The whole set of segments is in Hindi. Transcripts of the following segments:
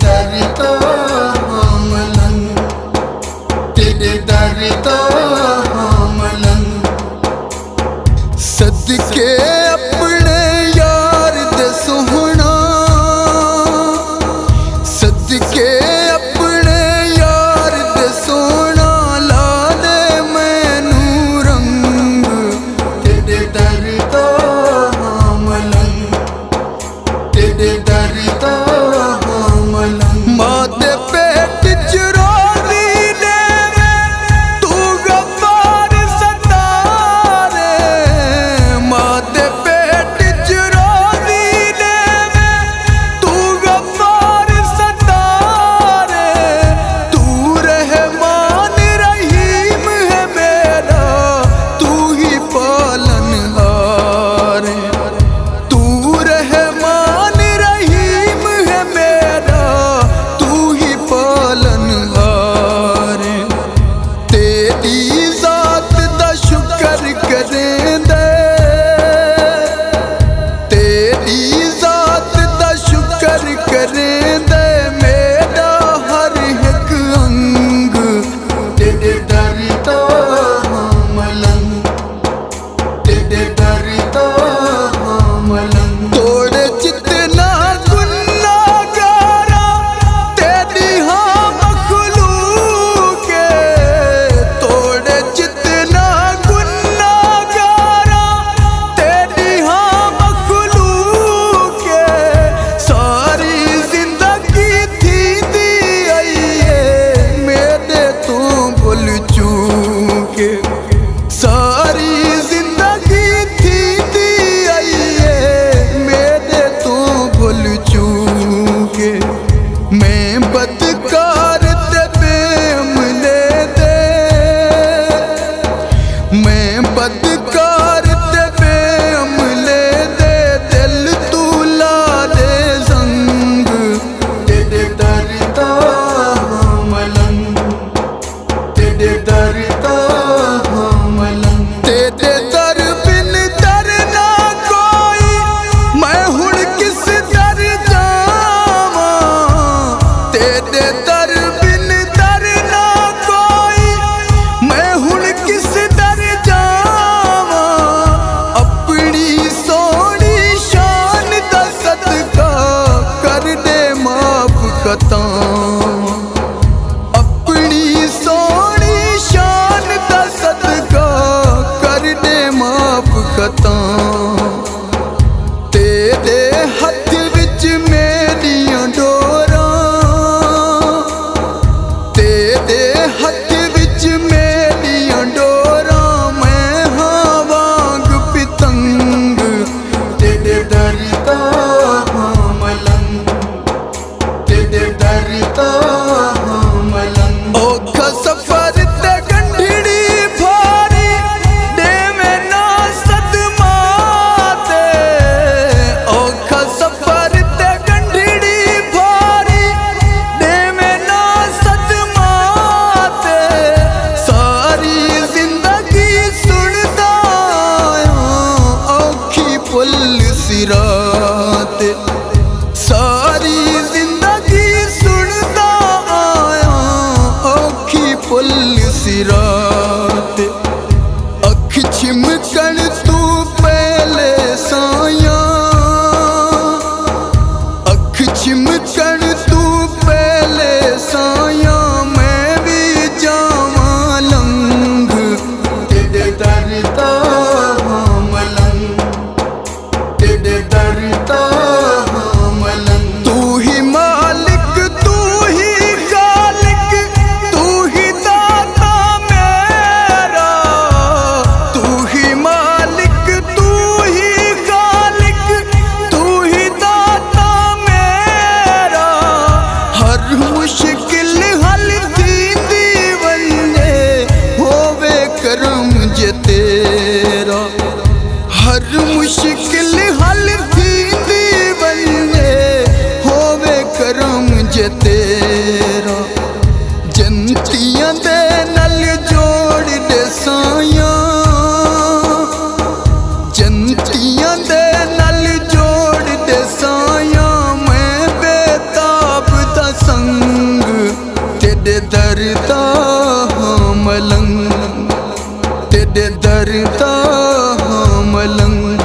दर तो मलंग, तेरे दर तो मलंग। सदके अपने यार दे सोहना, सदके अपने यार दे सोहना, ला दे मैनू रंग, तेरे दर तो मलंग, तेरे दर तो मलंग। मां दे पेट च रोंदी ने तू गफ्फार सतारे, मां दे पेट च रोंदी ने तू गफ्फार सतारे। तू रहमान रहीम है मेरा, तू ही पालनहार, तू रहमान रहीम है मेरा, तू ही पालनहार। तेरी ज़ात दा शुक्र करेंदे, तेरी ज़ात दा शुक्र करेंदे, मेरा हर एक अंग, तेरे दर तो मलंग, तेरे दर तो मलंग। तोड़े जितना गुनाहगारा तेरी हाँ मखलूक है, तोड़े जितना गुनाहगारा तेरी हाँ मखलूक है। सारी जिंदगी थी दी आई है मेरे तो भूल चूके, सारी जिंदगी थी दी आई है मेरे तो भूल चूके। मैं बदकार ते बेअमले दे, मैं बदकार ते बेअमले दे, दिल तू ला दे संग, तेरे दर तो मलंग, तेरे दर तो मलंग। तेरे दर बिन दर ना कोई, मैं हुण किस दर जावां, तेरे दर बिन दर ना कोई, मैं हुण किस दर जावां। अपनी सोहनी शान दा सदका कर दे माफ खता, अपनी सोहनी शान दा सदका कर दे माफ खता। तेरे हथ विच मेरियां डोरां, तेरे हथ विच मेरियां डोरां, मैं हाँ वांग पितंग, तेरे दर तो मलंग, तेरे दर तो मलंग। औखा सफर ते गंढड़ी भारी, देवे ना सदमा ते, औखा सफर ते गंढड़ी भारी, देवे ना सदमा ते। सारी जिंदगी सुनदा आया औखी पुल सिरात, सारी जिंदगी सुनदा आया औखी पुल सिरात। अख छिमकण तू पहले साया, अख छिमकण तू पहले साया, मैं भी जावां लंघ, तेरे दर तो मलंग, तेरे दर तो मलंग। तू ही मालिक, तू ही खालिक, तू ही दाता मेरा, तू ही मालिक, तू ही खालिक, तू ही दाता मेरा। हर मुश्किल हल थींदी वञे, होवे करम जे तेरा, हर मुश्किल हल थींदी वञे, होवे करम जे तेरा। जनतियां दे नल जोड़ दे साया, जनतियां दे नल जोड़ दे साया, मैं बेताब दा दर दा हाँ मलंग, तेरे दर दा हाँ मलंग,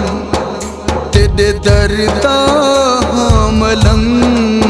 तेरे दर दा हाँ मलंग।